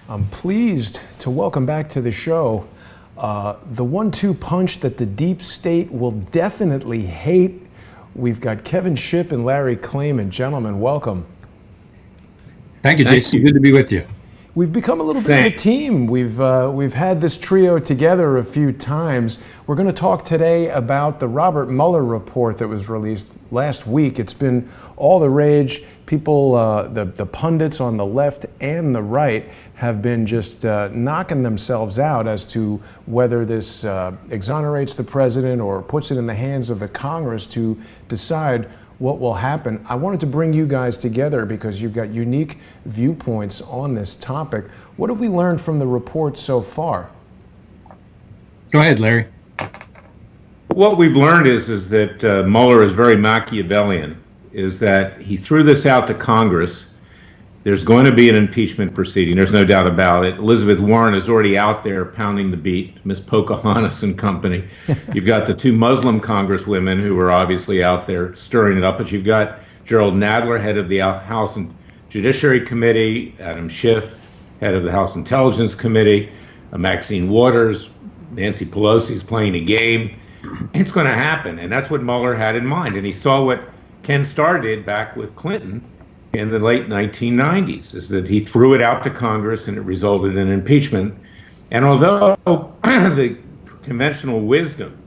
I'm pleased to welcome back to the show the 1-2 punch that the deep state will definitely hate. We've got Kevin Shipp and Larry Klayman. Gentlemen, welcome. Thank you, Jason. Good to be with you. We've become a little bit of a team. We've had this trio together a few times. We're going to talk today about the Robert Mueller report that was released last week. It's been all the rage. People, the pundits on the left and the right have been just knocking themselves out as to whether this exonerates the president or puts it in the hands of the Congress to decide what will happen. I wanted to bring you guys together because you've got unique viewpoints on this topic. What have we learned from the report so far? Go ahead, Larry. What we've learned is that Mueller is very Machiavellian, is that he threw this out to Congress. There's going to be an impeachment proceeding. There's no doubt about it. Elizabeth Warren is already out there pounding the beat, Miss Pocahontas and company. You've got the two Muslim congresswomen who are obviously out there stirring it up, but you've got Gerald Nadler, head of the House and Judiciary Committee, Adam Schiff, head of the House Intelligence Committee, Maxine Waters, Nancy Pelosi's playing a game. It's going to happen, and that's what Mueller had in mind. And he saw what Ken Starr did back with Clinton in the late 1990s, is that he threw it out to Congress and it resulted in impeachment. And although the conventional wisdom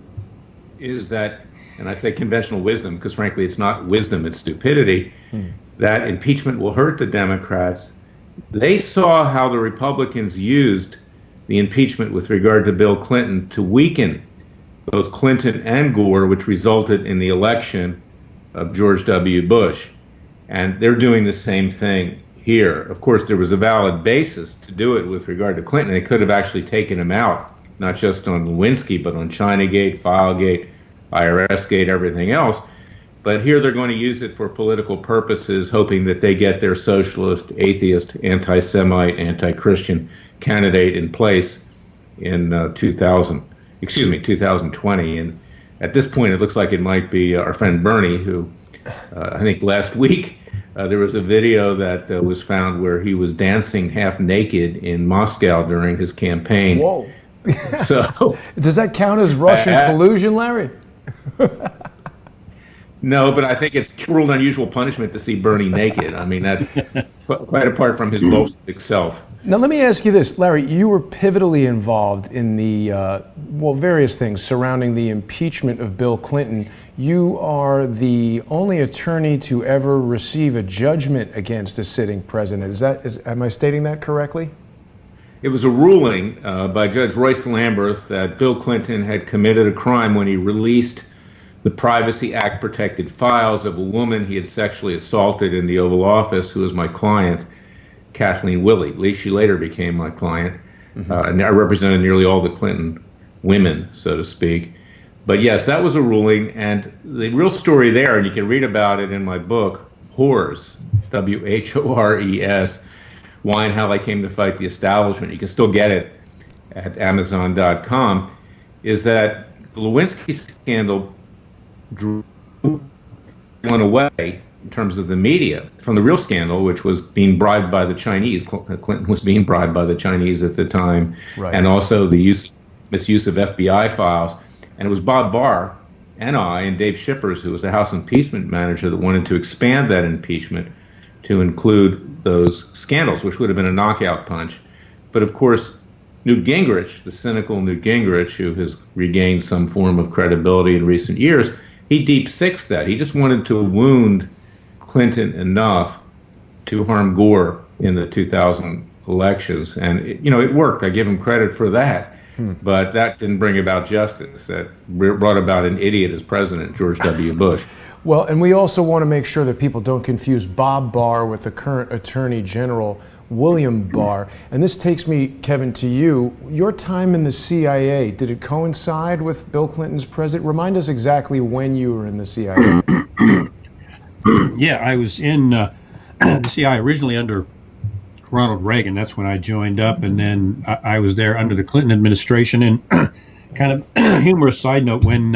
is that, and I say conventional wisdom because frankly it's not wisdom, it's stupidity, that impeachment will hurt the Democrats, they saw how the Republicans used the impeachment with regard to Bill Clinton to weaken both Clinton and Gore, which resulted in the election of George W. Bush. And they're doing the same thing here. Of course, there was a valid basis to do it with regard to Clinton. They could have actually taken him out, not just on Lewinsky, but on Chinagate, Filegate, IRS-gate, everything else. But here they're going to use it for political purposes, hoping that they get their socialist, atheist, anti-Semite, anti-Christian candidate in place in 2020. And at this point, it looks like it might be our friend Bernie, who I think last week there was a video that was found where he was dancing half naked in Moscow during his campaign. Whoa. So does that count as Russian collusion, Larry? No, but I think it's cruel and unusual punishment to see Bernie naked. I mean, that's quite apart from his Bolshevik self. Now, let me ask you this, Larry. You were pivotally involved in the, various things surrounding the impeachment of Bill Clinton. You are the only attorney to ever receive a judgment against a sitting president. Am I stating that correctly? It was a ruling by Judge Royce Lamberth that Bill Clinton had committed a crime when he released the Privacy Act protected files of a woman he had sexually assaulted in the Oval Office, who was my client, Kathleen Willey. She later became my client, and I represented nearly all the Clinton women, so to speak. But yes, that was a ruling, and the real story there, and you can read about it in my book, Whores, W-H-O-R-E-S, Why and How I Came to Fight the Establishment. You can still get it at Amazon.com, is that the Lewinsky scandal drew one away in terms of the media from the real scandal, which was being bribed by the Chinese. Clinton was being bribed by the Chinese at the time, right. And also the misuse of FBI files. And it was Bob Barr and I and Dave Schippers, who was the House impeachment manager, that wanted to expand that impeachment to include those scandals, which would have been a knockout punch. But of course, Newt Gingrich, the cynical Newt Gingrich, who has regained some form of credibility in recent years, he deep-sixed that. He just wanted to wound Clinton enough to harm Gore in the 2000 elections. And, it worked. I give him credit for that. But that didn't bring about justice. That brought about an idiot as president, George W. Bush. Well, and we also want to make sure that people don't confuse Bob Barr with the current Attorney General, William Barr. And this takes me, Kevin, to you. Your time in the CIA, did it coincide with Bill Clinton's president? Remind us exactly when you were in the CIA. Yeah, I was in the CIA originally under Ronald Reagan. That's when I joined up, and then I was there under the Clinton administration. And kind of humorous side note, when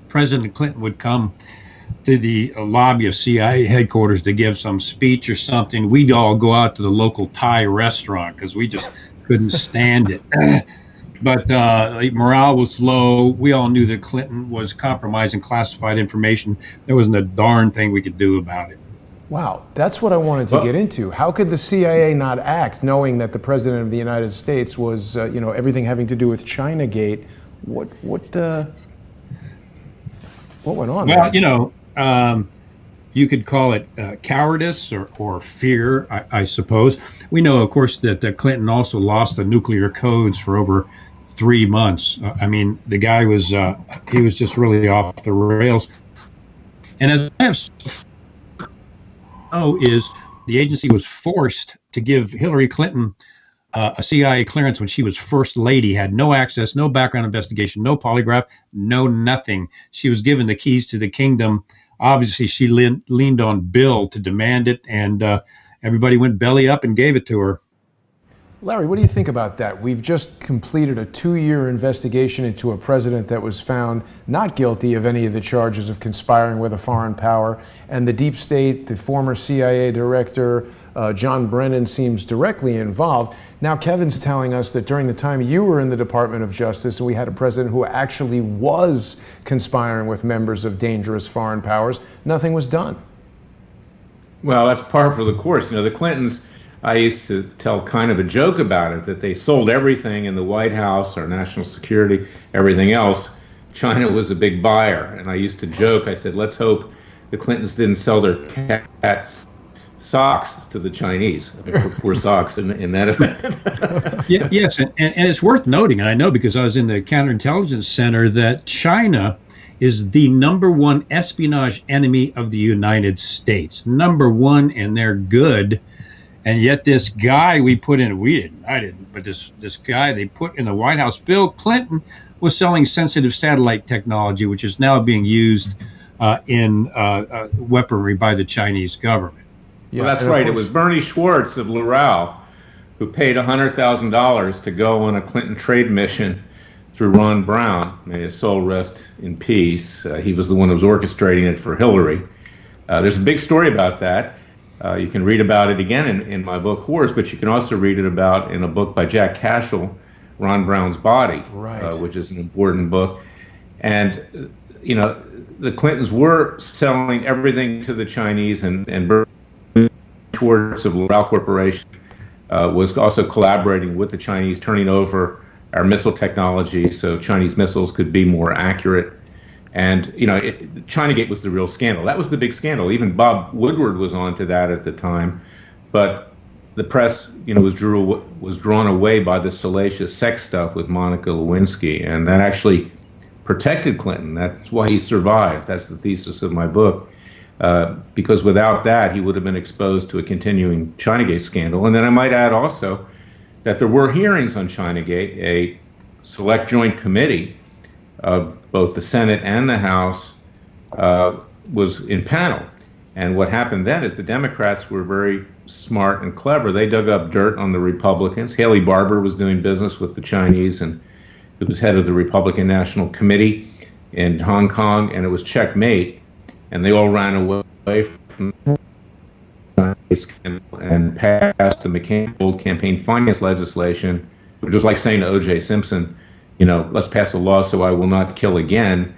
President Clinton would come to the lobby of CIA headquarters to give some speech or something, we'd all go out to the local Thai restaurant because we just couldn't stand it. But morale was low. We all knew that Clinton was compromising classified information. There wasn't a darn thing we could do about it. Wow, that's what I wanted to get into. How could the CIA not act, knowing that the president of the United States was, everything having to do with Chinagate? What went on? Well, you could call it cowardice or fear, I suppose. We know, of course, that Clinton also lost the nuclear codes for over 3 months. I mean, the guy was he was just really off the rails. And as I have know is the agency was forced to give Hillary Clinton a CIA clearance when she was first lady, had no access, no background investigation, no polygraph, no nothing. She was given the keys to the kingdom. Obviously, she leaned on Bill to demand it, and everybody went belly up and gave it to her. Larry, what do you think about that? We've just completed a 2-year investigation into a president that was found not guilty of any of the charges of conspiring with a foreign power, and the deep state, the former CIA director, John Brennan, seems directly involved. Now Kevin's telling us that during the time you were in the Department of Justice and we had a president who actually was conspiring with members of dangerous foreign powers, nothing was done. Well, that's par for the course. The Clintons, I used to tell kind of a joke about it, that they sold everything in the White House, our national security, everything else. China was a big buyer. And I used to joke, I said, let's hope the Clintons didn't sell their cat's socks to the Chinese. I mean, poor socks in that event. Yes, and it's worth noting, and I know because I was in the Counterintelligence Center, that China is the #1 espionage enemy of the United States. #1, and they're good. And yet this guy I didn't, but this guy they put in the White House, Bill Clinton, was selling sensitive satellite technology, which is now being used in weaponry by the Chinese government. Yeah, well, that's right. It was Bernie Schwartz of Loral who paid $100,000 to go on a Clinton trade mission through Ron Brown. May his soul rest in peace. He was the one who was orchestrating it for Hillary. There's a big story about that. You can read about it again in my book, Horrors, but you can also read it about in a book by Jack Cashel, Ron Brown's Body, right. Which is an important book. And, the Clintons were selling everything to the Chinese, and Bernie Schwartz of Loral Corporation was also collaborating with the Chinese, turning over our missile technology so Chinese missiles could be more accurate. And, Chinagate was the real scandal. That was the big scandal. Even Bob Woodward was on to that at the time. But the press, was drawn away by the salacious sex stuff with Monica Lewinsky. And that actually protected Clinton. That's why he survived. That's the thesis of my book. Because without that, he would have been exposed to a continuing Chinagate scandal. And then I might add also that there were hearings on Chinagate, a select joint committee of both the Senate and the House was in panel. And what happened then is the Democrats were very smart and clever. They dug up dirt on the Republicans. Haley Barbour was doing business with the Chinese, and it was head of the Republican National Committee in Hong Kong, and it was checkmate. And they all ran away from and passed the McCain old campaign finance legislation, which was like saying to O.J. Simpson, let's pass a law so I will not kill again.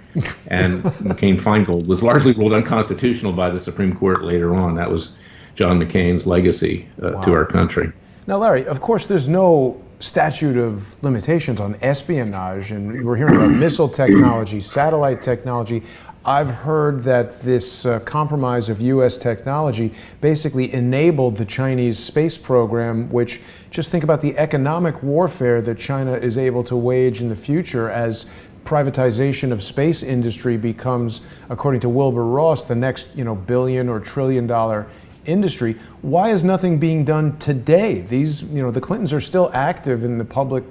And McCain-Feingold was largely ruled unconstitutional by the Supreme Court later on. That was John McCain's legacy to our country. Now, Larry, of course, there's no statute of limitations on espionage, and we're hearing about missile technology, satellite technology. I've heard that this compromise of U.S. technology basically enabled the Chinese space program, which, just think about the economic warfare that China is able to wage in the future as privatization of space industry becomes, according to Wilbur Ross, the next billion or trillion-dollar industry. Why is nothing being done today? These, the Clintons are still active in the public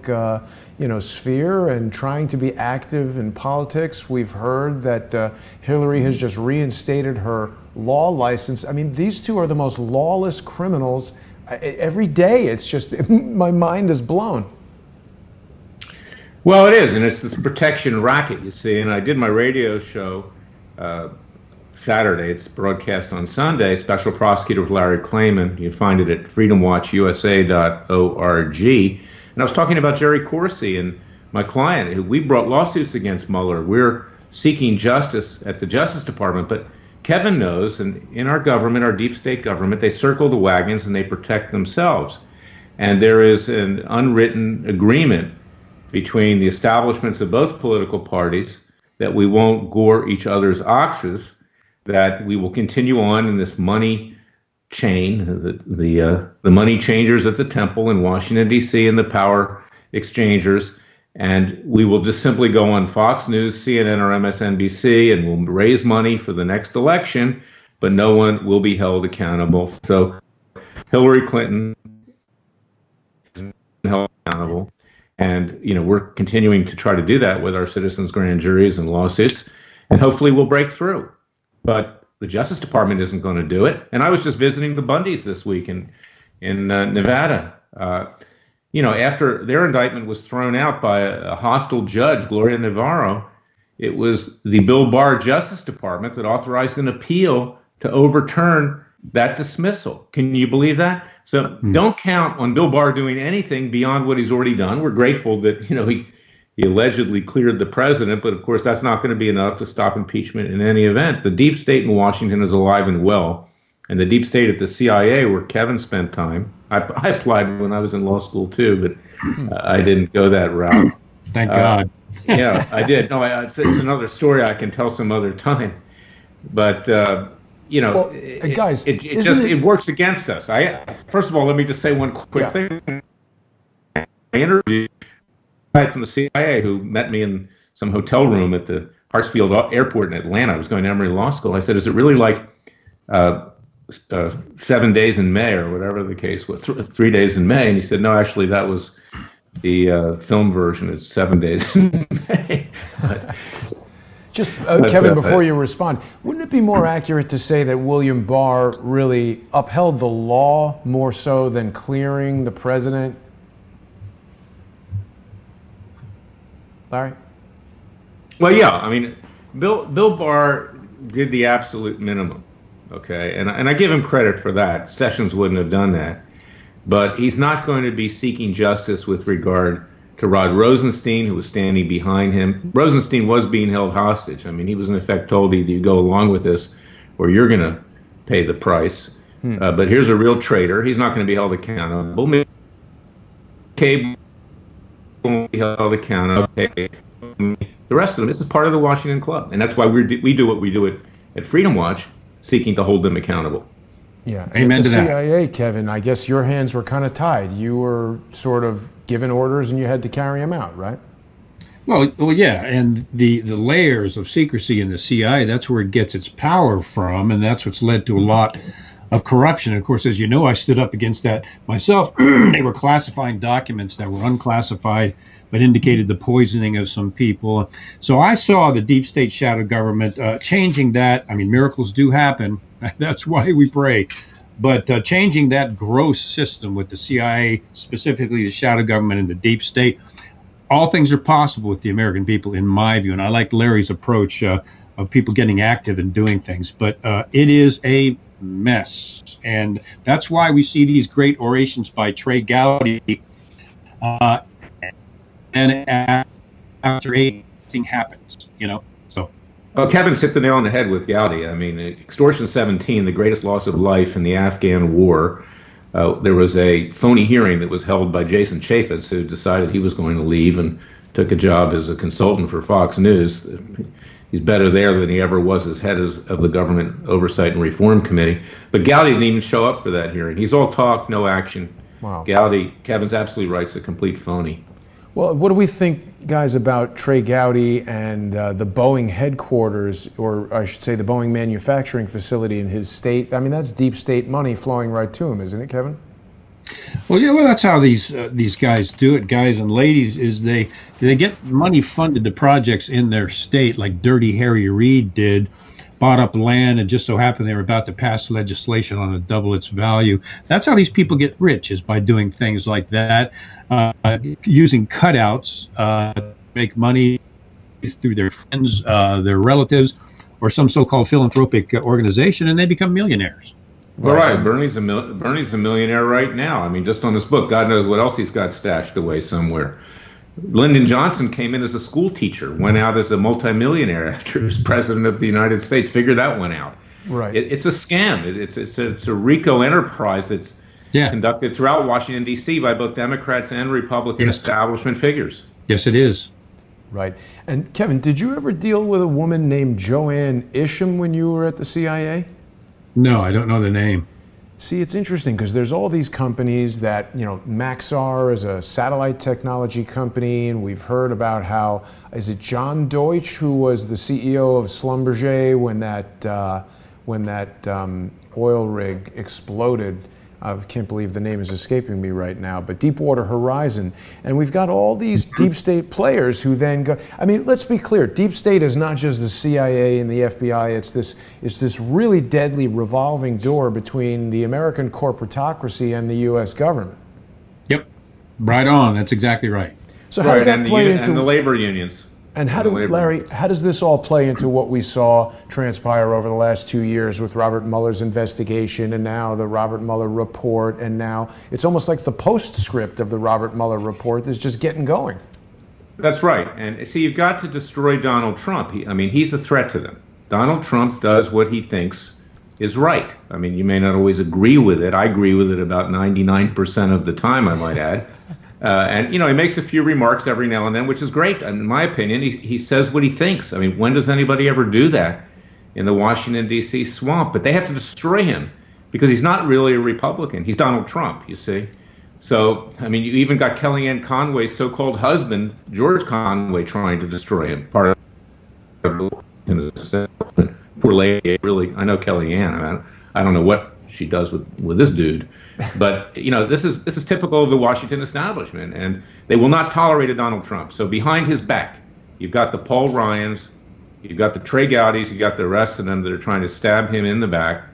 sphere and trying to be active in politics. We've heard that Hillary has just reinstated her law license. I mean, these two are the most lawless criminals. Every day, it's just, my mind is blown. Well, it is, and it's this protection racket, you see. And I did my radio show Saturday. It's broadcast on Sunday. Special Prosecutor with Larry Klayman. You find it at freedomwatchusa.org. And I was talking about Jerry Corsi and my client, who we brought lawsuits against Mueller. We're seeking justice at the Justice Department, but Kevin knows, and in our government, our deep state government, they circle the wagons and they protect themselves. And there is an unwritten agreement between the establishments of both political parties that we won't gore each other's oxes, that we will continue on in this money chain, the money changers at the temple in Washington, D.C., and the power exchangers. And we will just simply go on Fox News, CNN, or MSNBC, and we'll raise money for the next election, but no one will be held accountable. So Hillary Clinton is held accountable. And, we're continuing to try to do that with our citizens' grand juries and lawsuits, and hopefully we'll break through. But the Justice Department isn't going to do it. And I was just visiting the Bundys this week in Nevada. After their indictment was thrown out by a hostile judge, Gloria Navarro, it was the Bill Barr Justice Department that authorized an appeal to overturn that dismissal. Can you believe that? So don't count on Bill Barr doing anything beyond what he's already done. We're grateful that, he allegedly cleared the president, but of course that's not going to be enough to stop impeachment in any event. The deep state in Washington is alive and well. And the deep state at the CIA, where Kevin spent time, I applied when I was in law school too, but I didn't go that route. Thank God. Yeah, I did. No, it's another story I can tell some other time. But guys, it works against us. First of all, let me just say one quick thing. I interviewed a guy from the CIA who met me in some hotel room at the Hartsfield Airport in Atlanta. I was going to Emory Law School. I said, "Is it really like 7 days in May or whatever the case was, 3 days in May?" And he said, "No, actually, that was the film version. It's 7 days in May." Just, Kevin, before you respond, wouldn't it be more accurate to say that William Barr really upheld the law more so than clearing the president? Larry? Well, yeah. I mean, Bill Barr did the absolute minimum. Okay, and I give him credit for that. Sessions wouldn't have done that. But he's not going to be seeking justice with regard to Rod Rosenstein, who was standing behind him. Rosenstein was being held hostage. I mean, he was in effect told either you go along with this or you're going to pay the price. But here's a real traitor. He's not going to be held accountable. McCabe won't be held accountable. The rest of them, this is part of the Washington Club. And that's why we do what we do at Freedom Watch, seeking to hold them accountable. Yeah, amen to that. CIA, Kevin, I guess your hands were kind of tied. You were sort of given orders and you had to carry them out, right? Well, yeah, and the layers of secrecy in the CIA, that's where it gets its power from, and that's what's led to a lot of corruption. And of course, as you know, I stood up against that myself. They were classifying documents that were unclassified, but indicated the poisoning of some people. So I saw the deep state shadow government changing that. I mean, miracles do happen. That's why we pray. But changing that gross system with the CIA, specifically the shadow government and the deep state, all things are possible with the American people, in my view. And I like Larry's approach of people getting active and doing things. But it is a mess. And that's why we see these great orations by Trey Gowdy. And after anything happens, so. Well, Kevin's hit the nail on the head with Gowdy. I mean, extortion 17, the greatest loss of life in the Afghan war. There was a phony hearing that was held by Jason Chaffetz, who decided he was going to leave and took a job as a consultant for Fox News. He's better there than he ever was as head of the Government Oversight and Reform Committee. But Gowdy didn't even show up for that hearing. He's all talk, no action. Wow. Gowdy, Kevin's absolutely right, it's a complete phony. Well, what do we think, guys, about Trey Gowdy and the Boeing headquarters, or I should say the Boeing manufacturing facility in his state? I mean, that's deep state money flowing right to him, isn't it, Kevin? Well, yeah, that's how these guys do it, guys and ladies, is they get money funded to projects in their state, like Dirty Harry Reid did, bought up land, and just so happened they were about to pass legislation on to double its value. That's how these people get rich, is by doing things like that, using cutouts to make money through their friends, their relatives, or some so-called philanthropic organization, and they become millionaires. Well, right. Bernie's a millionaire right now. I mean, just on this book, God knows what else he's got stashed away somewhere. Lyndon Johnson came in as a school teacher, went out as a multimillionaire after he was president of the United States. Figure that one out. Right. It's a scam. It's a RICO enterprise that's conducted throughout Washington, D.C. by both Democrats and Republican establishment figures. Yes, it is. Right. And Kevin, did you ever deal with a woman named Joanne Isham when you were at the CIA? No, I don't know the name. See, it's interesting because there's all these companies that, Maxar is a satellite technology company, and we've heard about how, is it John Deutsch who was the CEO of Schlumberger when that oil rig exploded? I can't believe the name is escaping me right now, but Deepwater Horizon. And we've got all these deep state players who then go, I mean, let's be clear, deep state is not just the CIA and the FBI, it's this really deadly revolving door between the American corporatocracy and the US government. Yep, right on, that's exactly right. So how does that play into... And the labor unions. And Larry, how does this all play into what we saw transpire over the last 2 years with Robert Mueller's investigation, and now the Robert Mueller report, and now it's almost like the postscript of the Robert Mueller report is just getting going. That's right. And see, you've got to destroy Donald Trump. He's a threat to them. Donald Trump does what he thinks is right. I mean, you may not always agree with it. I agree with it about 99% of the time, I might add. And he makes a few remarks every now and then, which is great. And in my opinion, he says what he thinks. I mean, when does anybody ever do that in the Washington, D.C. swamp? But they have to destroy him because he's not really a Republican. He's Donald Trump, you see. So, I mean, you even got Kellyanne Conway's so-called husband, George Conway, trying to destroy him. Part of poor lady, really. I know Kellyanne. I don't know what she does with this dude. But this is typical of the Washington establishment, and they will not tolerate a Donald Trump. So behind his back, you've got the Paul Ryans, you've got the Trey Gowdys, you've got the rest of them that are trying to stab him in the back,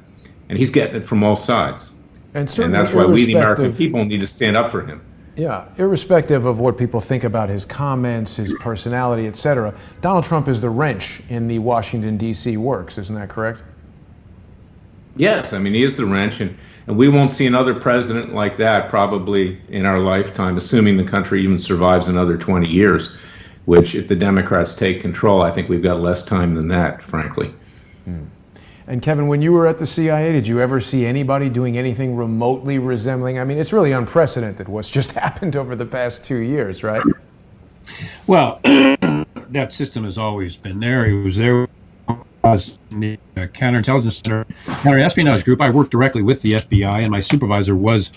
and he's getting it from all sides. And that's why we, the American people, need to stand up for him. Yeah, irrespective of what people think about his comments, his personality, etc., Donald Trump is the wrench in the Washington, D.C. works. Isn't that correct? Yes, I mean, he is the wrench, and we won't see another president like that probably in our lifetime, assuming the country even survives another 20 years, which if the Democrats take control, I think we've got less time than that, frankly. And Kevin, when you were at the CIA, did you ever see anybody doing anything remotely resembling? I mean, it's really unprecedented what's just happened over the past 2 years, right? Well, that system has always been there. He was there. Was in the counterintelligence center, counterespionage group. I worked directly with the FBI, and my supervisor was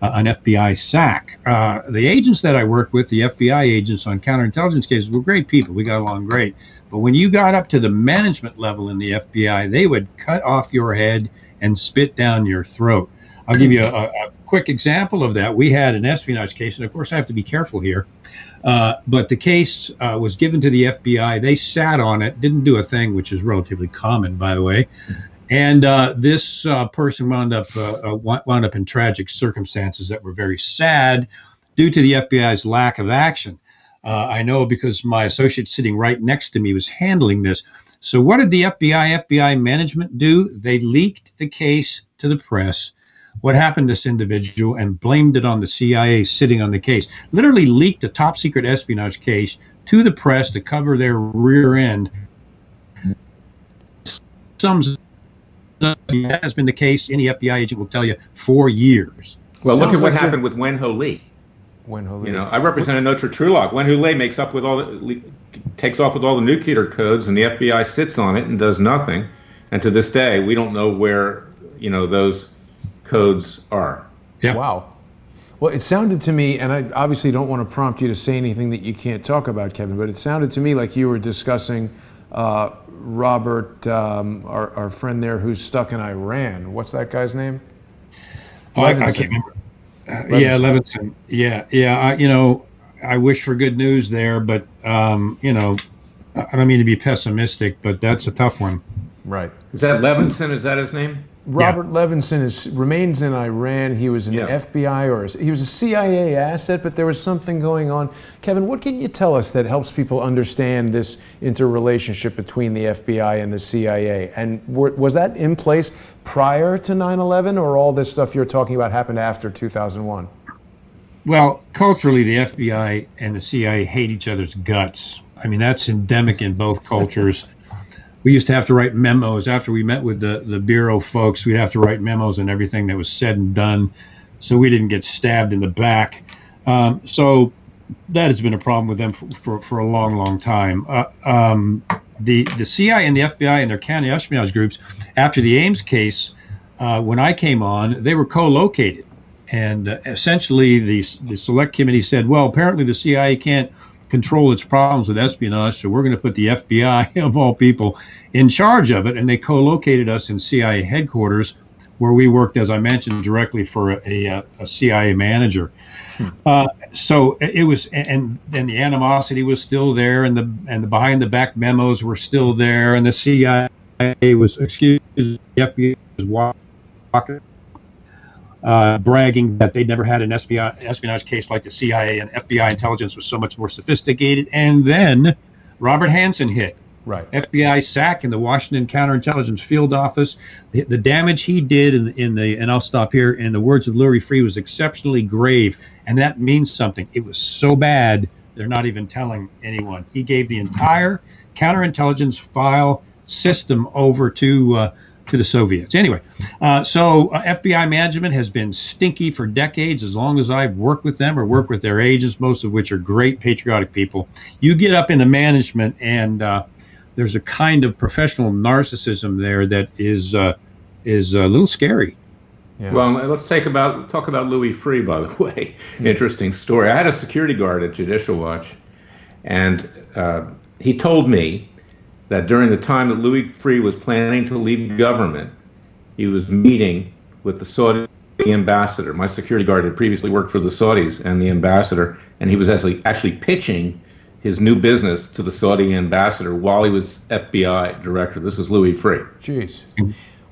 an FBI SAC. The agents that I worked with, the FBI agents on counterintelligence cases, were great people. We got along great. But when you got up to the management level in the FBI, they would cut off your head and spit down your throat. I'll give you a quick example of that. We had an espionage case, and of course I have to be careful here. But the case was given to the FBI. They sat on it, didn't do a thing, which is relatively common, by the way. And this person wound up in tragic circumstances that were very sad due to the FBI's lack of action. I know because my associate sitting right next to me was handling this. So what did the FBI management do? They leaked the case to the press. What happened to this individual and blamed it on the CIA sitting on the case. Literally leaked a top secret espionage case to the press to cover their rear end. Sums up, that has been the case, any FBI agent will tell you, for years. Well, look at what happened with Wen-Ho Lee. Wen-Ho Lee. I represent a Notre Trulock. Wen-Ho Lee takes off with all the nuclear codes, and the FBI sits on it and does nothing. And to this day, we don't know where, those codes are. Yeah. Wow. Well, it sounded to me, and I obviously don't want to prompt you to say anything that you can't talk about, Kevin, but it sounded to me like you were discussing Robert, our friend there who's stuck in Iran. What's that guy's name? Oh, I can't remember. Levinson. Yeah. I wish for good news there, but, I don't mean to be pessimistic, but that's a tough one. Right. Is that Levinson? Is that his name? Robert Levinson remains in Iran. He was in the FBI, or he was a CIA asset, but there was something going on. Kevin, what can you tell us that helps people understand this interrelationship between the FBI and the CIA? And was that in place prior to 9/11, or all this stuff you're talking about happened after 2001? Well, culturally, the FBI and the CIA hate each other's guts. I mean, that's endemic in both cultures. We used to have to write memos after we met with the Bureau folks. We'd have to write memos on everything that was said and done so we didn't get stabbed in the back. So that has been a problem with them for a long, long time. The CIA and the FBI and their counter-espionage groups, after the Ames case, when I came on, they were co-located. And essentially, the select committee said, well, apparently the CIA can't control its problems with espionage, so we're going to put the FBI, of all people, in charge of it. And they co-located us in CIA headquarters, where we worked, as I mentioned, directly for a CIA manager. So it was, and then the animosity was still there, and the behind the back memos were still there, and the CIA was, the FBI was walking, bragging that they'd never had an espionage case like the CIA, and FBI intelligence was so much more sophisticated. And then Robert Hansen hit. Right. FBI SAC in the Washington Counterintelligence Field Office. The damage he did and I'll stop here, in the words of Louis Freeh, was exceptionally grave. And that means something. It was so bad, they're not even telling anyone. He gave the entire counterintelligence file system over to the Soviets. Anyway, so FBI management has been stinky for decades, as long as I've worked with them or worked with their agents, most of which are great patriotic people. You get up in the management, and there's a kind of professional narcissism there that is a little scary. Yeah. Well, let's talk about Louis Freeh, by the way. Interesting story. I had a security guard at Judicial Watch, and he told me that during the time that Louis Freeh was planning to leave government, he was meeting with the Saudi ambassador. My security guard had previously worked for the Saudis and the ambassador, and he was actually pitching his new business to the Saudi ambassador while he was FBI director. This is Louis Freeh. Jeez.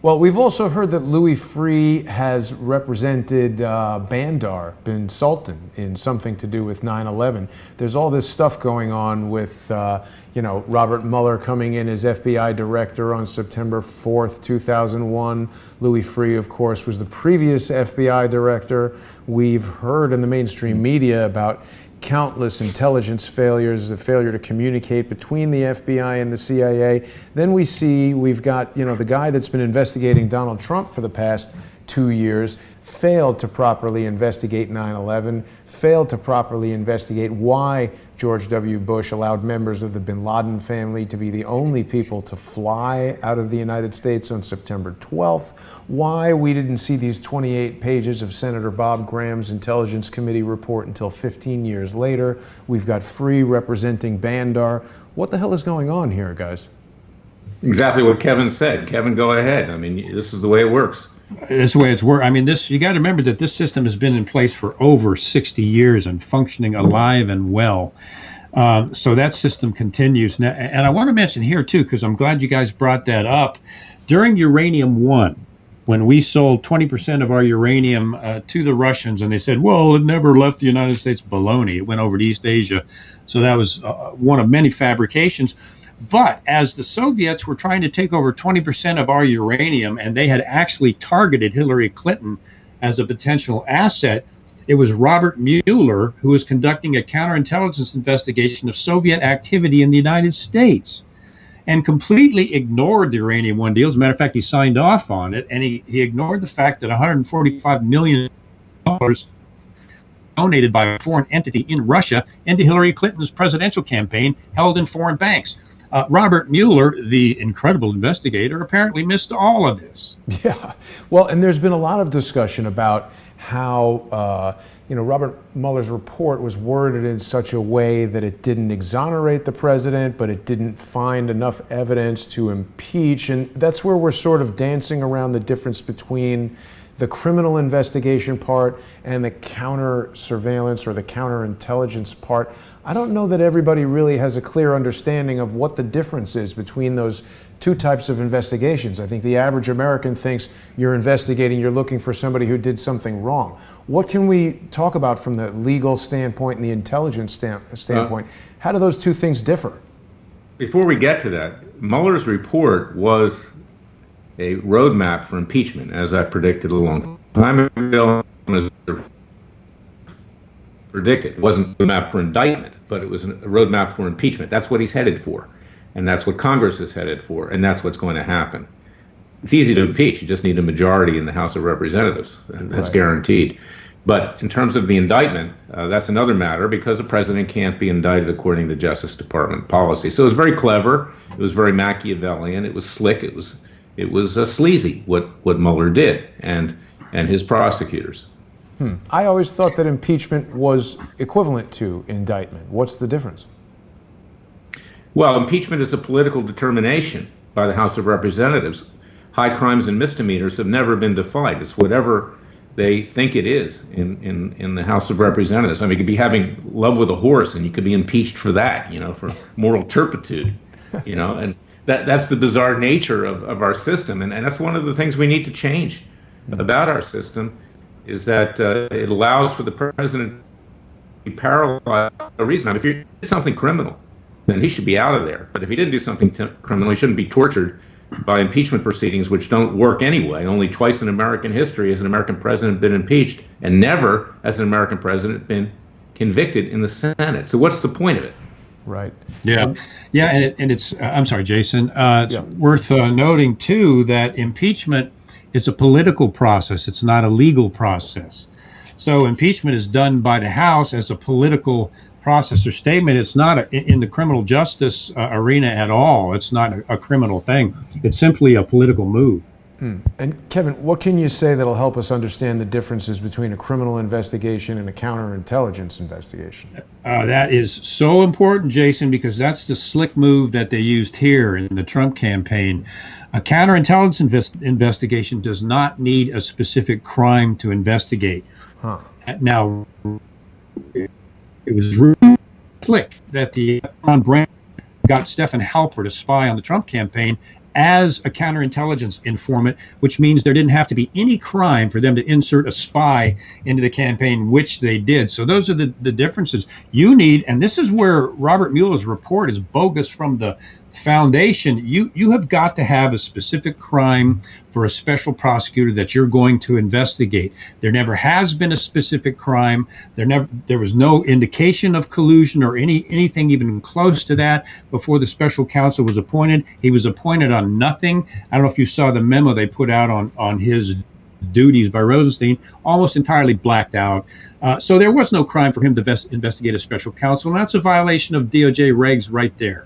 Well, we've also heard that Louis Freeh has represented Bandar bin Sultan in something to do with 9/11. There's all this stuff going on with, Robert Mueller coming in as FBI director on September 4th, 2001. Louis Freeh, of course, was the previous FBI director. We've heard in the mainstream media about countless intelligence failures, the failure to communicate between the FBI and the CIA. Then we've got, the guy that's been investigating Donald Trump for the past 2 years failed to properly investigate 9/11, failed to properly investigate why George W. Bush allowed members of the bin Laden family to be the only people to fly out of the United States on September 12th, why we didn't see these 28 pages of Senator Bob Graham's Intelligence Committee report until 15 years later. We've got Freeh representing Bandar. What the hell is going on here, guys? Exactly what Kevin said. Kevin, go ahead. I mean, this is the way it works. This is the way it's worked. I mean, you got to remember that this system has been in place for over 60 years and functioning alive and well. So that system continues. Now, and I want to mention here, too, because I'm glad you guys brought that up. During Uranium One, when we sold 20% of our uranium to the Russians, and they said, well, it never left the United States. Baloney. It went over to East Asia. So that was one of many fabrications. But as the Soviets were trying to take over 20% of our uranium, and they had actually targeted Hillary Clinton as a potential asset, it was Robert Mueller who was conducting a counterintelligence investigation of Soviet activity in the United States and completely ignored the Uranium One deal. As a matter of fact, he signed off on it, and he ignored the fact that $145 million donated by a foreign entity in Russia into Hillary Clinton's presidential campaign held in foreign banks. Robert Mueller, the incredible investigator, apparently missed all of this. Yeah. Well, and there's been a lot of discussion about how, Robert Mueller's report was worded in such a way that it didn't exonerate the president, but it didn't find enough evidence to impeach. And that's where we're sort of dancing around the difference between the criminal investigation part and the counter surveillance or the counterintelligence part. I don't know that everybody really has a clear understanding of what the difference is between those two types of investigations. I think the average American thinks you're investigating, you're looking for somebody who did something wrong. What can we talk about from the legal standpoint and the intelligence standpoint? How do those two things differ? Before we get to that, Mueller's report was a roadmap for impeachment, as I predicted a long time ago. It wasn't a roadmap for indictment, but it was a roadmap for impeachment. That's what he's headed for, and that's what Congress is headed for, and that's what's going to happen. It's easy to impeach. You just need a majority in the House of Representatives, and that's guaranteed. But in terms of the indictment, that's another matter, because the president can't be indicted according to Justice Department policy. So it was very clever. It was very Machiavellian. It was slick. It was sleazy what Mueller did and his prosecutors. I always thought that impeachment was equivalent to indictment. What's the difference? Well, impeachment is a political determination by the House of Representatives. High crimes and misdemeanors have never been defined. It's whatever they think it is in the House of Representatives. I mean, you could be having love with a horse and you could be impeached for that, for moral turpitude, and that's the bizarre nature of our system. And that's one of the things we need to change about our system, is that it allows for the president to be paralyzed for a reason. I mean, if you did something criminal, then he should be out of there. But if he didn't do something criminal, he shouldn't be tortured by impeachment proceedings, which don't work anyway. Only twice in American history has an American president been impeached, and never has an American president been convicted in the Senate. So what's the point of it? Right. Yeah. And it's, I'm sorry, Jason, it's worth noting, too, that impeachment is a political process. It's not a legal process. So impeachment is done by the House as a political process or statement. It's not in the criminal justice arena at all. It's not a criminal thing. It's simply a political move. And Kevin, what can you say that'll help us understand the differences between a criminal investigation and a counterintelligence investigation? That is so important, Jason, because that's the slick move that they used here in the Trump campaign. A counterintelligence investigation does not need a specific crime to investigate. Now, it was really slick that the brand got Stephen Halper to spy on the Trump campaign as a counterintelligence informant, which means there didn't have to be any crime for them to insert a spy into the campaign, which they did. So those are the differences you need. And this is where Robert Mueller's report is bogus from the foundation. You have got to have a specific crime for a special prosecutor that you're going to investigate. There never has been a specific crime. There was no indication of collusion or anything even close to that before the special counsel was appointed. He was appointed on nothing. I don't know if you saw the memo they put out on his duties by Rosenstein, almost entirely blacked out. So there was no crime for him to investigate a special counsel, and that's a violation of DOJ regs right there.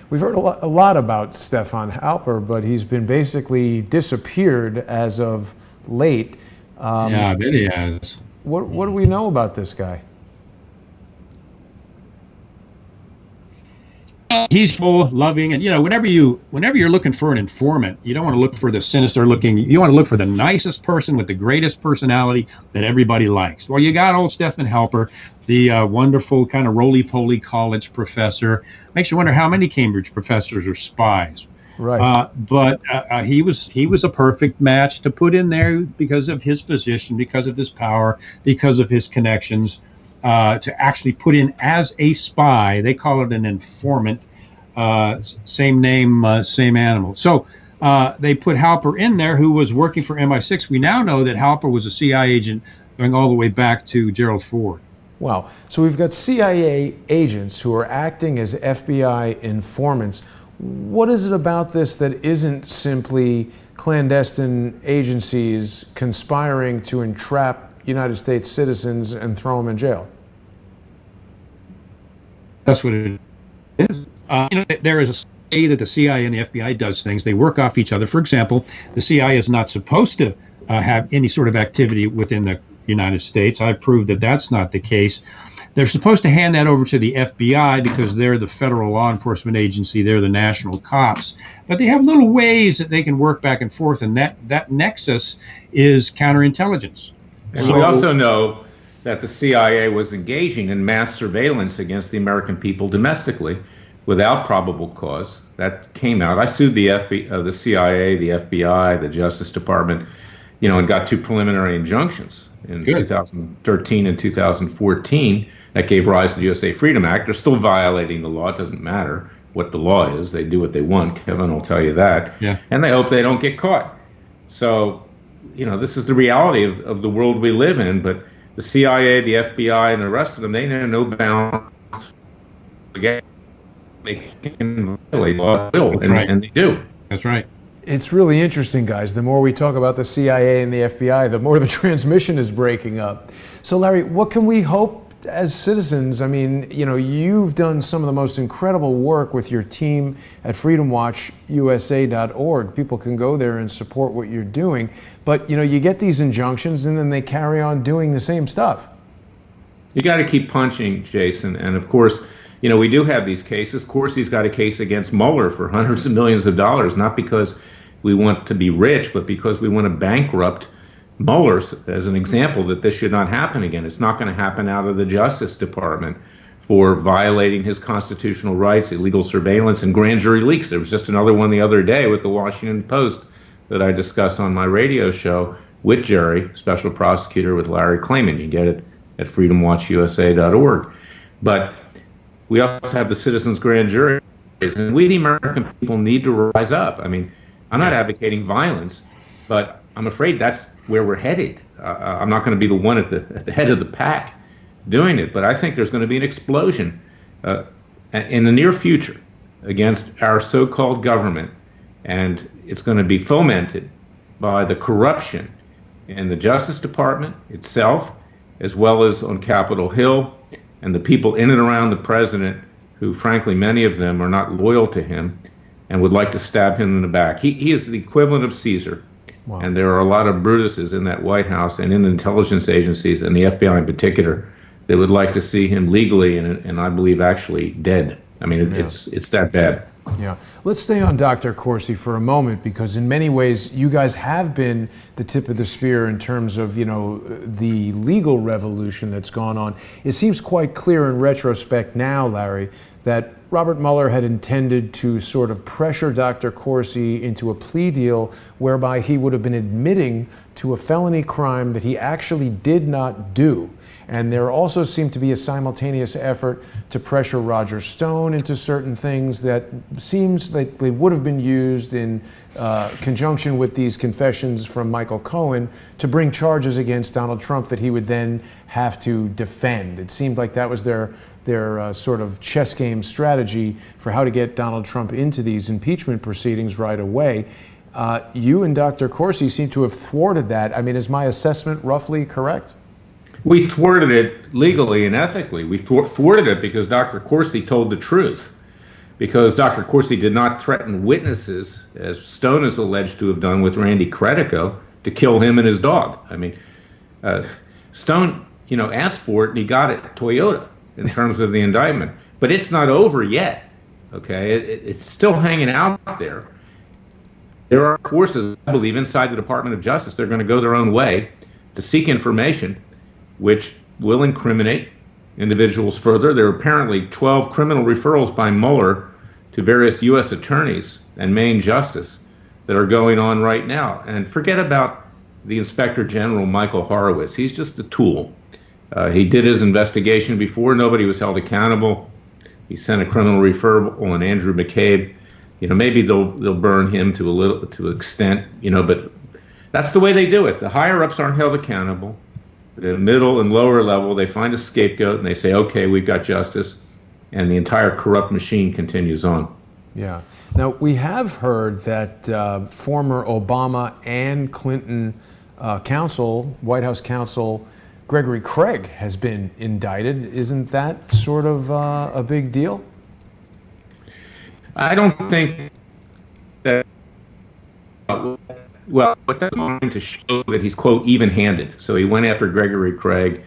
We've heard a lot about Stephen Halper, but he's been basically disappeared as of late. Yeah, I bet he has. What do we know about this guy? He's full, loving, and whenever you're looking for an informant, you don't want to look for the sinister looking. You want to look for the nicest person with the greatest personality that everybody likes. Well, you got old Stephen Halper, the wonderful kind of roly-poly college professor. Makes you wonder how many Cambridge professors are spies. Right. But he was a perfect match to put in there because of his position, because of his power, because of his connections. To actually put in as a spy. They call it an informant. Same name, same animal. So they put Halper in there, who was working for MI6. We now know that Halper was a CIA agent going all the way back to Gerald Ford. Wow. So we've got CIA agents who are acting as FBI informants. What is it about this that isn't simply clandestine agencies conspiring to entrap United States citizens and throw them in jail? That's what it is. There is a way that the CIA and the FBI does things. They work off each other. For example, the CIA is not supposed to have any sort of activity within the United States. I've proved that that's not the case. They're supposed to hand that over to the FBI because they're the federal law enforcement agency. They're the national cops. But they have little ways that they can work back and forth, and that nexus is counterintelligence. And we also know that the CIA was engaging in mass surveillance against the American people domestically without probable cause. That came out. I sued the CIA, the FBI, the Justice Department, and got 2 preliminary injunctions in 2013 and 2014 that gave rise to the USA Freedom Act. They're still violating the law. It doesn't matter what the law is. They do what they want. Kevin will tell you that. Yeah. And they hope they don't get caught. So, this is the reality of the world we live in. But the CIA, the FBI, and the rest of them, they know no bounds. They can violate law, and they do. That's right. It's really interesting, guys. The more we talk about the CIA and the FBI, the more the transmission is breaking up. So, Larry, what can we hope as citizens? I mean, you've done some of the most incredible work with your team at freedomwatchusa.org. People can go there and support what you're doing. But, you get these injunctions and then they carry on doing the same stuff. You got to keep punching, Jason. And of course, we do have these cases. Of course, he's got a case against Mueller for hundreds of millions of dollars, not because we want to be rich, but because we want to bankrupt Mueller as an example that this should not happen again. It's not going to happen out of the Justice Department for violating his constitutional rights, illegal surveillance, and grand jury leaks. There was just another one the other day with the Washington Post that I discussed on my radio show with Jerry, special prosecutor with Larry Klayman. You can get it at freedomwatchusa.org. But we also have the citizens' grand juries, and we, the American people, need to rise up. I mean, I'm not advocating violence, but I'm afraid that's where we're headed. I'm not going to be the one at the head of the pack doing it, but I think there's going to be an explosion in the near future against our so-called government, and it's going to be fomented by the corruption in the Justice Department itself, as well as on Capitol Hill, and the people in and around the president who, frankly, many of them are not loyal to him and would like to stab him in the back. He is the equivalent of Caesar. Wow. And there are a lot of Brutuses in that White House and in the intelligence agencies and the FBI in particular that would like to see him legally and I believe actually dead. I mean, it's that bad. Yeah. Let's stay on Dr. Corsi for a moment, because in many ways you guys have been the tip of the spear in terms of, the legal revolution that's gone on. It seems quite clear in retrospect now, Larry, that Robert Mueller had intended to sort of pressure Dr. Corsi into a plea deal whereby he would have been admitting to a felony crime that he actually did not do. And there also seemed to be a simultaneous effort to pressure Roger Stone into certain things that seems like they would have been used in conjunction with these confessions from Michael Cohen to bring charges against Donald Trump that he would then have to defend. It seemed like that was their sort of chess game strategy for how to get Donald Trump into these impeachment proceedings right away. You and Dr. Corsi seem to have thwarted that. I mean, is my assessment roughly correct? We thwarted it legally and ethically. We thwarted it because Dr. Corsi told the truth. Because Dr. Corsi did not threaten witnesses, as Stone is alleged to have done with Randy Credico, to kill him and his dog. I mean, Stone, asked for it and he got it at Toyota in terms of the indictment. But it's not over yet, okay? It's still hanging out there. There are forces, I believe, inside the Department of Justice. They're going to go their own way to seek information which will incriminate individuals further. There are apparently 12 criminal referrals by Mueller to various U.S. attorneys and Maine justice that are going on right now. And forget about the Inspector General, Michael Horowitz. He's just a tool. He did his investigation before. Nobody was held accountable. He sent a criminal referral on Andrew McCabe. Maybe they'll burn him to an extent, but that's the way they do it. The higher ups aren't held accountable. The middle and lower level, they find a scapegoat and they say, okay, we've got justice, and the entire corrupt machine continues on. Yeah. Now, we have heard that former Obama and Clinton White House counsel, Gregory Craig, has been indicted. Isn't that sort of a big deal? I don't think that, what that's going to show that he's, quote, even-handed. So he went after Gregory Craig,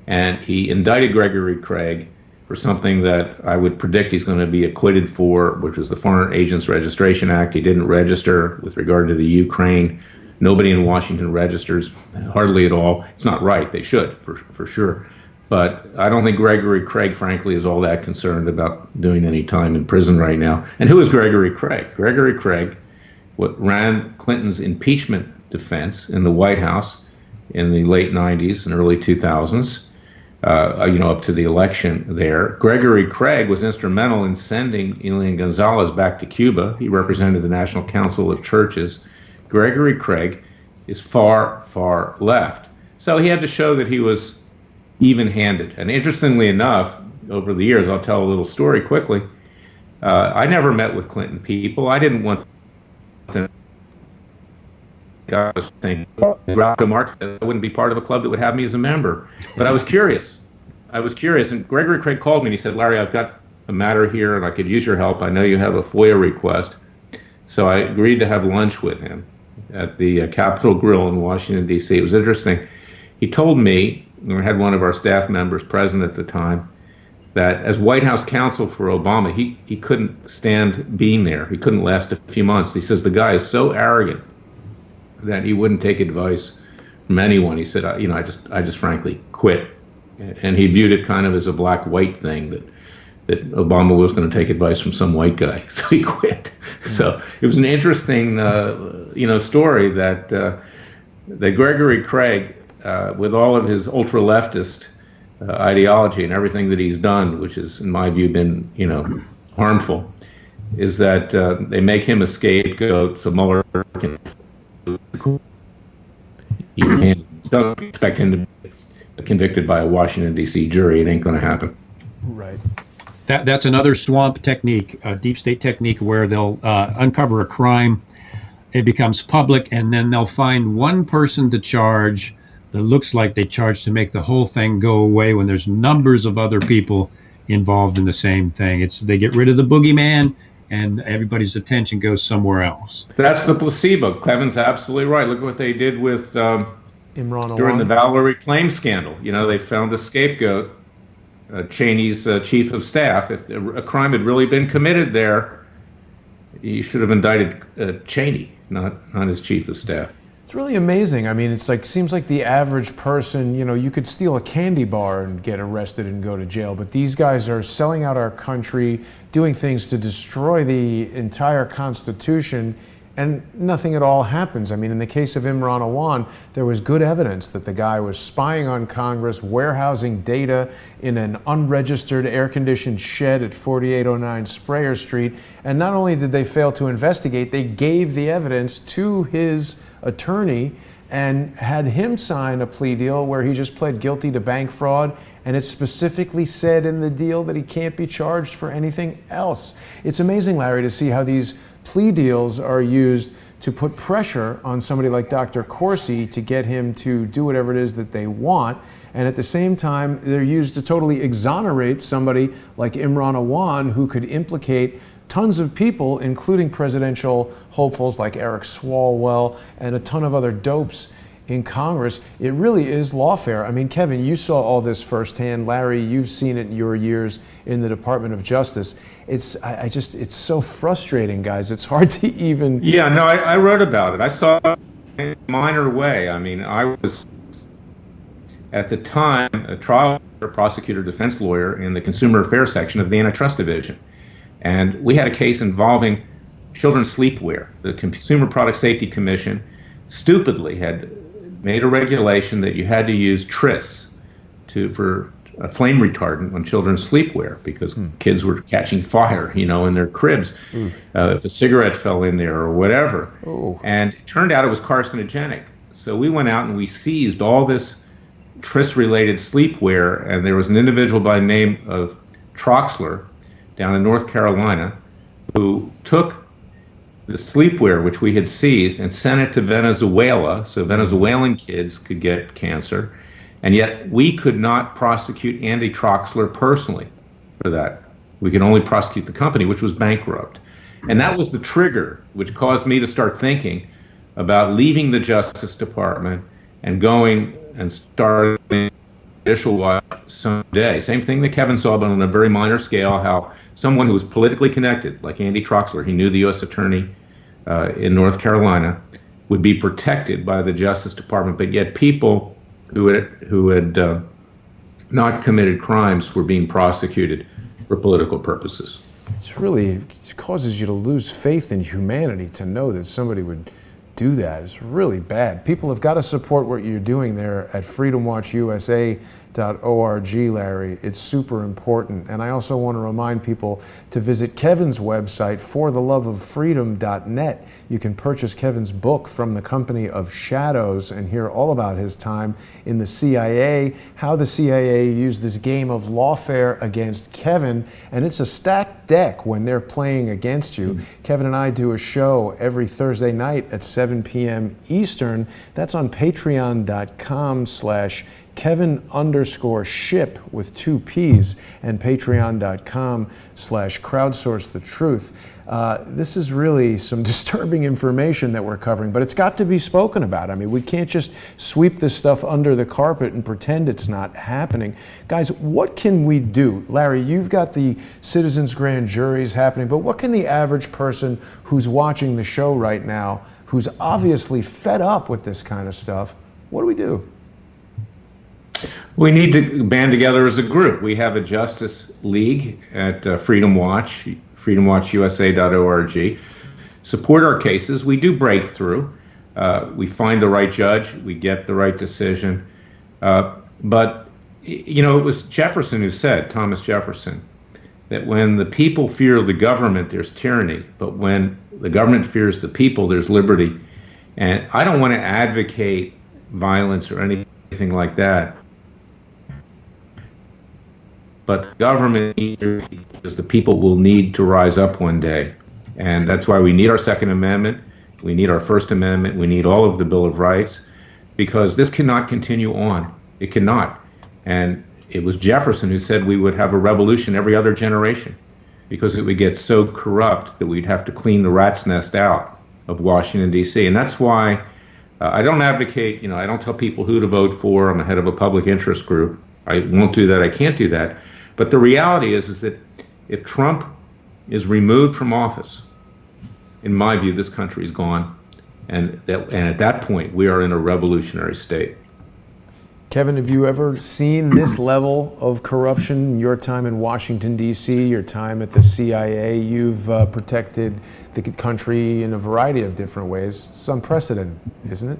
and he indicted Gregory Craig for something that I would predict he's going to be acquitted for, which was the Foreign Agents Registration Act. He didn't register with regard to the Ukraine. Nobody in Washington registers, hardly at all. It's not right. They should, for sure. But I don't think Gregory Craig, frankly, is all that concerned about doing any time in prison right now. And who is Gregory Craig? Gregory Craig ran Clinton's impeachment defense in the White House in the late 90s and early 2000s. Up to the election there. Gregory Craig was instrumental in sending Elian Gonzalez back to Cuba. He represented the National Council of Churches. Gregory Craig is far, far left. So he had to show that he was even-handed. And interestingly enough, over the years, I'll tell a little story quickly. I never met with Clinton people. I didn't want to I was thinking, Rocco Marquez, I wouldn't be part of a club that would have me as a member. But I was curious. And Gregory Craig called me and he said, Larry, I've got a matter here and I could use your help. I know you have a FOIA request. So I agreed to have lunch with him at the Capitol Grill in Washington, D.C. It was interesting. He told me, and I had one of our staff members present at the time, that as White House counsel for Obama, he couldn't stand being there. He couldn't last a few months. He says the guy is so arrogant that he wouldn't take advice from anyone. He said, I just frankly quit. And he viewed it kind of as a black-white thing, that Obama was going to take advice from some white guy. So he quit. Mm-hmm. So it was an interesting, story that Gregory Craig, with all of his ultra-leftist ideology and everything that he's done, which has, in my view, been, harmful, is that they make him a scapegoat so Mueller can. You don't expect him to be convicted by a Washington, D.C. jury. It ain't going to happen. Right. That's another swamp technique, a deep state technique, where they'll uncover a crime, it becomes public, and then they'll find one person to charge that looks like they charge to make the whole thing go away when there's numbers of other people involved in the same thing. They get rid of the boogeyman, and everybody's attention goes somewhere else. That's the placebo. Klayman's absolutely right. Look at what they did with during the Valerie Plame scandal. They found the scapegoat, Cheney's chief of staff. If a crime had really been committed there, you should have indicted Cheney, not his chief of staff. It's really amazing. I mean, seems like the average person, you could steal a candy bar and get arrested and go to jail, but these guys are selling out our country, doing things to destroy the entire Constitution, and nothing at all happens. I mean, in the case of Imran Awan, there was good evidence that the guy was spying on Congress, warehousing data in an unregistered air-conditioned shed at 4809 Sprayer Street, and not only did they fail to investigate, they gave the evidence to his attorney and had him sign a plea deal where he just pled guilty to bank fraud, and it specifically said in the deal that he can't be charged for anything else. It's amazing, Larry, to see how these plea deals are used to put pressure on somebody like Dr. Corsi to get him to do whatever it is that they want, and at the same time they're used to totally exonerate somebody like Imran Awan, who could implicate tons of people, including presidential hopefuls like Eric Swalwell and a ton of other dopes in Congress. It really is lawfare. I mean, Kevin, you saw all this firsthand. Larry, you've seen it in your years in the Department of Justice. It's so frustrating, guys. It's hard to even... Yeah, no, I wrote about it. I saw it in a minor way. I mean, I was, at the time, a trial prosecutor defense lawyer in the Consumer Affairs section of the Antitrust Division. And we had a case involving children's sleepwear. The Consumer Product Safety Commission stupidly had made a regulation that you had to use tris for a flame retardant on children's sleepwear because kids were catching fire, in their cribs if a cigarette fell in there or whatever. Oh. And it turned out it was carcinogenic. So we went out and we seized all this tris-related sleepwear, and there was an individual by the name of Troxler down in North Carolina who took the sleepwear, which we had seized, and sent it to Venezuela so Venezuelan kids could get cancer. And yet we could not prosecute Andy Troxler personally for that. We could only prosecute the company, which was bankrupt. And that was the trigger which caused me to start thinking about leaving the Justice Department and going and starting judicial someday. Same thing that Kevin saw, but on a very minor scale, how someone who was politically connected, like Andy Troxler, he knew the U.S. attorney in North Carolina, would be protected by the Justice Department, but yet people who had not committed crimes were being prosecuted for political purposes. It causes you to lose faith in humanity to know that somebody would do that. It's really bad. People have got to support what you're doing there at freedomwatchusa.org, Larry. It's super important. And I also want to remind people to visit Kevin's website, fortheloveoffreedom.net. You can purchase Kevin's book, From the Company of Shadows, and hear all about his time in the CIA, how the CIA used this game of lawfare against Kevin, and it's a stacked deck when they're playing against you. Mm-hmm. Kevin and I do a show every Thursday night at 7 p.m. Eastern. That's on patreon.com/Kevin_Shipp with 2 P's and patreon.com/crowdsourcethetruth. This is really some disturbing information that we're covering, but it's got to be spoken about. I mean, we can't just sweep this stuff under the carpet and pretend it's not happening. Guys, what can we do? Larry, you've got the citizens' grand juries happening, but what can the average person who's watching the show right now, who's obviously fed up with this kind of stuff, what do we do? We need to band together as a group. We have a Justice League at Freedom Watch, freedomwatchusa.org. Support our cases. We do break through. We find the right judge. We get the right decision. But, you know, it was Jefferson who said, Thomas Jefferson, that when the people fear the government, there's tyranny. But when the government fears the people, there's liberty. And I don't want to advocate violence or anything like that. But the government needs to, because the people will need to rise up one day. And that's why we need our Second Amendment. We need our First Amendment. We need all of the Bill of Rights, because this cannot continue on. It cannot. And it was Jefferson who said we would have a revolution every other generation, because it would get so corrupt that we'd have to clean the rat's nest out of Washington, D.C. And that's why I don't advocate, I don't tell people who to vote for. I'm the head of a public interest group. I won't do that. I can't do that. But the reality is that if Trump is removed from office, in my view, this country is gone. And at that point, we are in a revolutionary state. Kevin, have you ever seen this level of corruption in your time in Washington, D.C., your time at the CIA? You've protected the country in a variety of different ways. It's unprecedented, isn't it?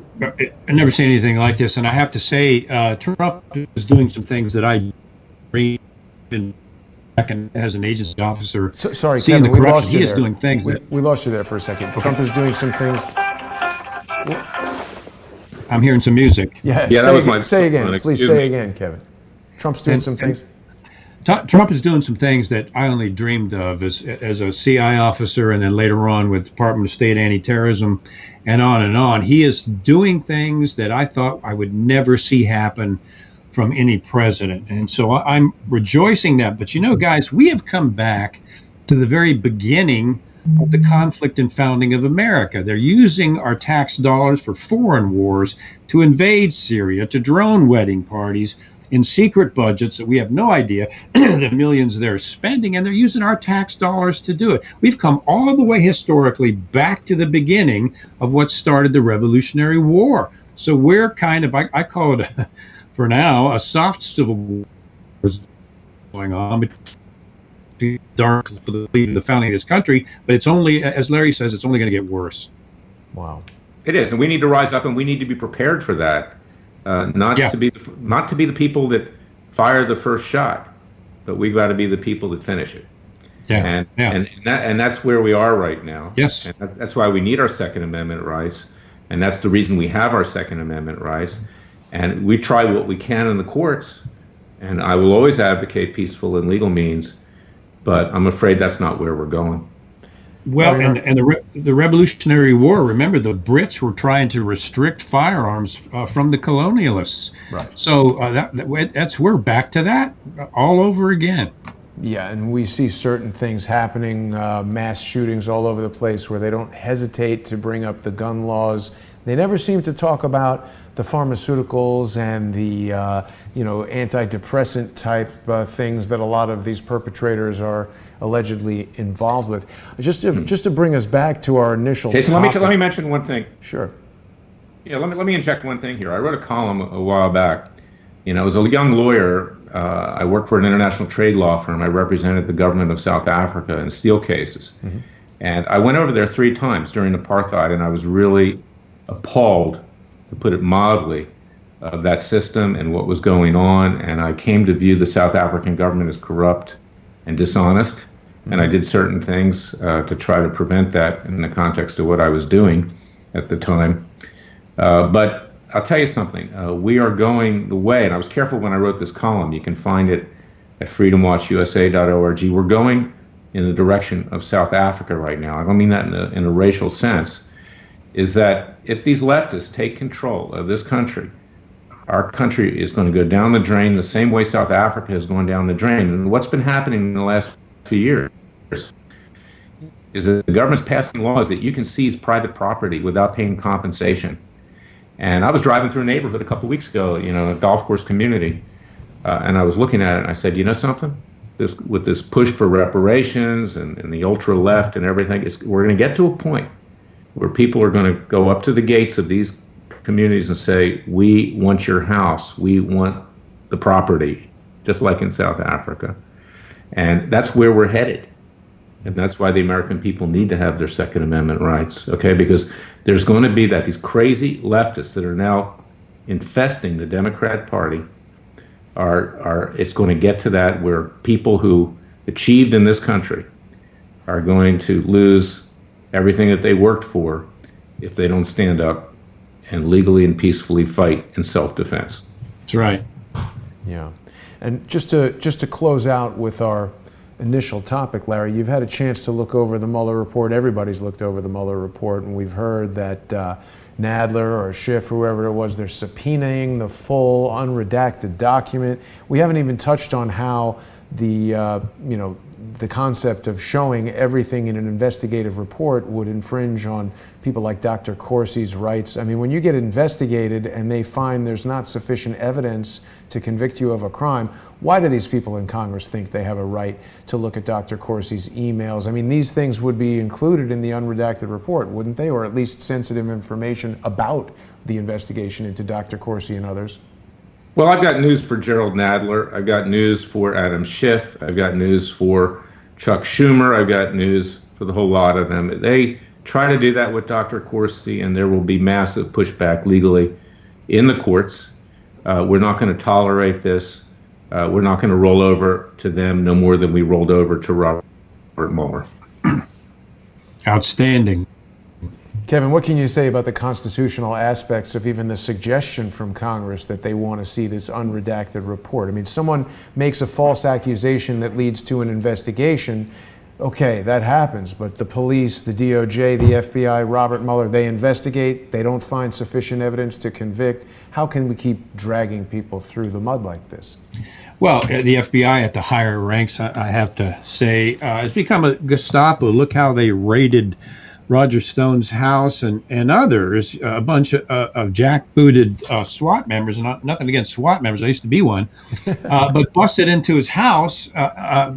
I've never seen anything like this. And I have to say, Trump is doing some things that I been back as an agency officer. Sorry, Kevin, we lost you there. He is doing things. We lost you there for a second. Okay. Trump is doing some things. I'm hearing some music. Yeah, that was my. Say again, please. Say again, Kevin. Trump's doing some things. Trump is doing some things that I only dreamed of as a CI officer, and then later on with Department of State anti-terrorism, and on and on. He is doing things that I thought I would never see happen from any president. And so I'm rejoicing that. But guys, we have come back to the very beginning of the conflict and founding of America. They're using our tax dollars for foreign wars, to invade Syria, to drone wedding parties in secret budgets that we have no idea the millions they're spending, and they're using our tax dollars to do it. We've come all the way historically back to the beginning of what started the Revolutionary War. So we're kind of, I call it for now, a soft civil war is going on between the founding of this country, but it's only, as Larry says, it's only going to get worse. Wow. It is, and we need to rise up, and we need to be prepared for that. Not to be the people that fire the first shot, but we've got to be the people that finish it. Yeah. And that's where we are right now. Yes. And that's why we need our Second Amendment rights, and that's the reason we have our Second Amendment rights. And we try what we can in the courts, and I will always advocate peaceful and legal means, but I'm afraid that's not where we're going. Well, and the Revolutionary War, remember, the Brits were trying to restrict firearms from the colonialists. Right. So we're back to that all over again. Yeah, and we see certain things happening, mass shootings all over the place where they don't hesitate to bring up the gun laws. They never seem to talk about the pharmaceuticals and the antidepressant type things that a lot of these perpetrators are allegedly involved with. Just to bring us back to our initial Jason, topic. let me mention one thing. Sure. Yeah, let me inject one thing here. I wrote a column a while back. As a young lawyer, I worked for an international trade law firm. I represented the government of South Africa in steel cases. Mm-hmm. And I went over there 3 times during apartheid, and I was really appalled, to put it mildly, of that system and what was going on. And I came to view the South African government as corrupt and dishonest. Mm-hmm. And I did certain things to try to prevent that in the context of what I was doing at the time. But I'll tell you something. We are going the way, and I was careful when I wrote this column. You can find it at freedomwatchusa.org. We're going in the direction of South Africa right now. I don't mean that in a racial sense. Is that if these leftists take control of this country, our country is going to go down the drain the same way South Africa has gone down the drain. And what's been happening in the last few years is that the government's passing laws that you can seize private property without paying compensation. And I was driving through a neighborhood a couple of weeks ago, a golf course community, and I was looking at it and I said, you know something? With this push for reparations and the ultra left and everything, we're going to get to a point where people are going to go up to the gates of these communities and say, we want your house, we want the property, just like in South Africa. And that's where we're headed. And that's why the American people need to have their Second Amendment rights, okay? Because there's going to be these crazy leftists that are now infesting the Democrat Party. It's going to get to that where people who achieved in this country are going to lose everything that they worked for if they don't stand up and legally and peacefully fight in self-defense. That's right. Yeah. And just to close out with our initial topic, Larry, you've had a chance to look over the Mueller report. Everybody's looked over the Mueller report, and we've heard that Nadler or Shipp, whoever it was, they're subpoenaing the full unredacted document. We haven't even touched on how the concept of showing everything in an investigative report would infringe on people like Dr. Corsi's rights. I mean, when you get investigated and they find there's not sufficient evidence to convict you of a crime, why do these people in Congress think they have a right to look at Dr. Corsi's emails? I mean, these things would be included in the unredacted report, wouldn't they? Or at least sensitive information about the investigation into Dr. Corsi and others. Well, I've got news for Gerald Nadler. I've got news for Adam Schiff. I've got news for Chuck Schumer. I've got news for the whole lot of them. They try to do that with Dr. Corsi, and there will be massive pushback legally in the courts. We're not going to tolerate this. We're not going to roll over to them no more than we rolled over to Robert Mueller. Outstanding. Kevin, what can you say about the constitutional aspects of even the suggestion from Congress that they want to see this unredacted report? I mean, someone makes a false accusation that leads to an investigation. Okay, that happens, but the police, the DOJ, the FBI, Robert Mueller, they investigate, they don't find sufficient evidence to convict. How can we keep dragging people through the mud like this? Well, the FBI at the higher ranks, I have to say, has become a Gestapo. Look how they raided Roger Stone's house and others, a bunch of jackbooted SWAT members, nothing against SWAT members, I used to be one, but busted into his house,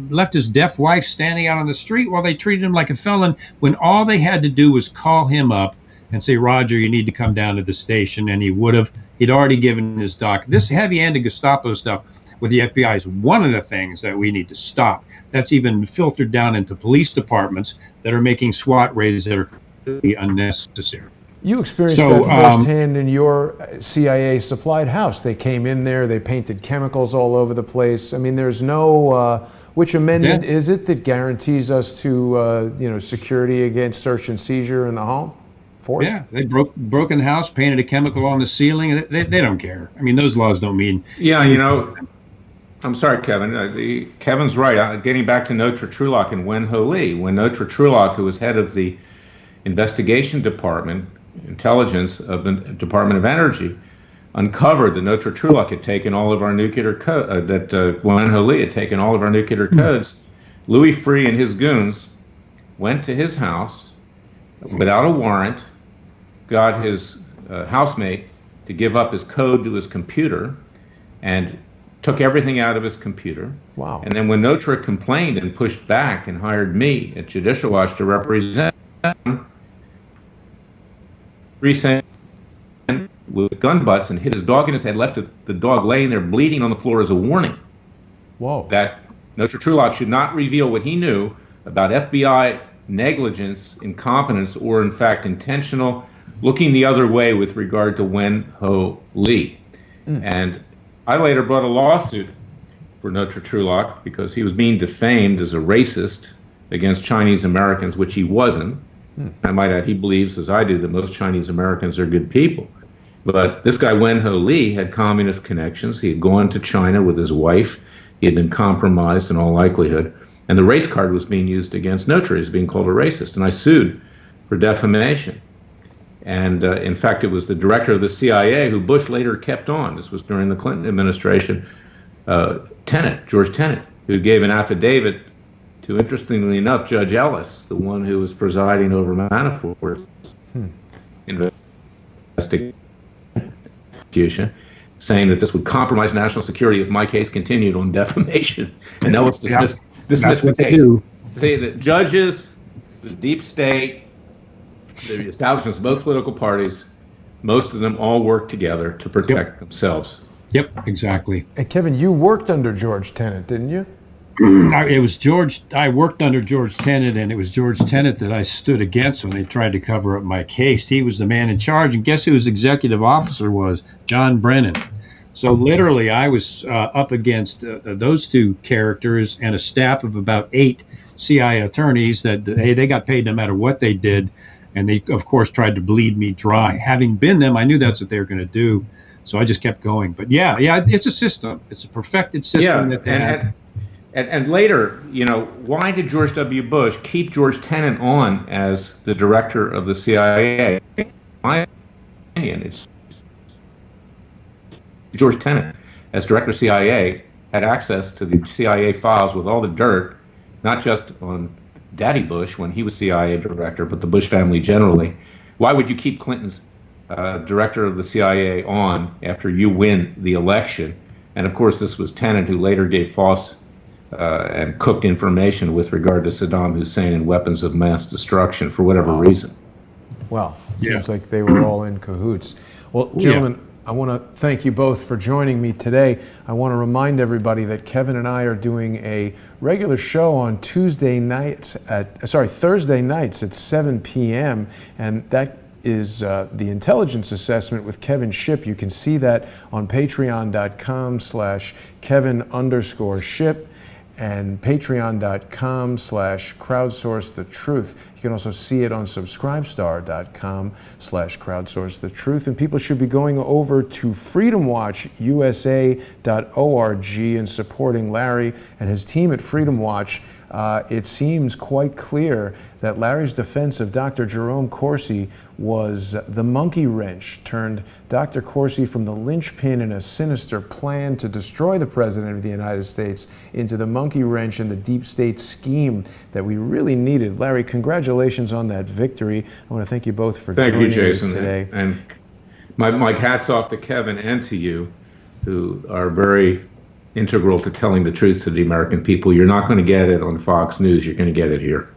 left his deaf wife standing out on the street while they treated him like a felon when all they had to do was call him up and say, Roger, you need to come down to the station, and he would have. He'd already given his doc. This heavy-handed Gestapo stuff with the FBI is one of the things that we need to stop. That's even filtered down into police departments that are making SWAT raids that are completely unnecessary. You experienced that firsthand in your CIA-supplied house. They came in there, they painted chemicals all over the place. I mean, there's no, which amendment is it that guarantees us to, security against search and seizure in the home? Fourth? Yeah, they broke in the house, painted a chemical on the ceiling. They don't care. I mean, those laws don't mean. Yeah, I'm sorry, Kevin. Kevin's right. Getting back to Notre Trulock and Wen Ho Lee, when Notre Trulock, who was head of the investigation department, intelligence of the Department of Energy, uncovered that Notre Trulock had taken all of our nuclear code, that Wen Ho Lee had taken all of our nuclear codes, Louis Freeh and his goons went to his house without a warrant, got his housemate to give up his code to his computer and took everything out of his computer. Wow. And then when Notre complained and pushed back and hired me at Judicial Watch to represent him, Freeh with gun butts and hit his dog in his head, left the dog laying there bleeding on the floor as a warning. Whoa. That Notre Trulock should not reveal what he knew about FBI negligence, incompetence, or in fact intentional looking the other way with regard to Wen Ho Lee. And I later brought a lawsuit for Notre Trulock because he was being defamed as a racist against Chinese Americans, which he wasn't. I might add, he believes, as I do, that most Chinese Americans are good people. But this guy, Wen Ho Lee, had communist connections. He had gone to China with his wife. He had been compromised in all likelihood. And the race card was being used against Notre. He was being called a racist. And I sued for defamation. And in fact, it was the director of the CIA who Bush later kept on. This was during the Clinton administration, Tenet, George Tenet, who gave an affidavit to, interestingly enough, Judge Ellis, the one who was presiding over Manafort's investigation, saying that this would compromise national security if my case continued on defamation. And that was dismissed the case. Say that judges, the deep state, the establishments of both political parties, most of them all work together to protect themselves. Yep, exactly. Hey, Kevin, you worked under George Tenet, didn't you? It was George. I worked under George Tenet, and it was George Tenet that I stood against when they tried to cover up my case. He was the man in charge, and guess who his executive officer was? John Brennan. So literally, I was up against those two characters and a staff of about 8 CIA attorneys that they got paid no matter what they did, and they, of course, tried to bleed me dry. Having been them, I knew that's what they were going to do, so I just kept going. But yeah, it's a system. It's a perfected system that they have. And later, you know, why did George W. Bush keep George Tenet on as the director of the CIA? In my opinion, it's George Tenet, as director of CIA, had access to the CIA files with all the dirt, not just on Daddy Bush when he was CIA director, but the Bush family generally. Why would you keep Clinton's director of the CIA on after you win the election? And of course, this was Tenet who later gave false and cooked information with regard to Saddam Hussein and weapons of mass destruction for whatever reason. Well, seems like they were all in cahoots. Well, gentlemen, I want to thank you both for joining me today. I want to remind everybody that Kevin and I are doing a regular show on Thursday nights at 7 p.m. and that is the intelligence assessment with Kevin Shipp. You can see that on patreon.com/Kevin_Shipp and patreon.com/crowdsourcethetruth. You can also see it on subscribestar.com/crowdsourcethetruth. And people should be going over to freedomwatchusa.org and supporting Larry and his team at Freedom Watch. It seems quite clear that Larry's defense of Dr. Jerome Corsi was the monkey wrench turned Dr. Corsi from the linchpin in a sinister plan to destroy the President of the United States into the monkey wrench in the deep state scheme that we really needed. Larry, congratulations on that victory. I want to thank you both for joining me today. And my hats off to Kevin and to you, who are very integral to telling the truth to the American people. You're not going to get it on Fox News. You're going to get it here.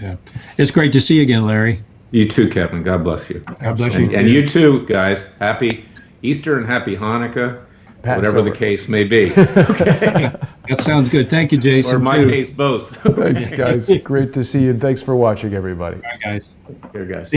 Yeah. It's great to see you again, Larry. You too, Kevin. God bless you. God bless you. And you too, guys. Happy Easter and happy Hanukkah, whatever the case may be. Okay. That sounds good. Thank you, Jason. Or in my case, both. Thanks, guys. Great to see you, and thanks for watching, everybody. Bye, guys. Here, guys.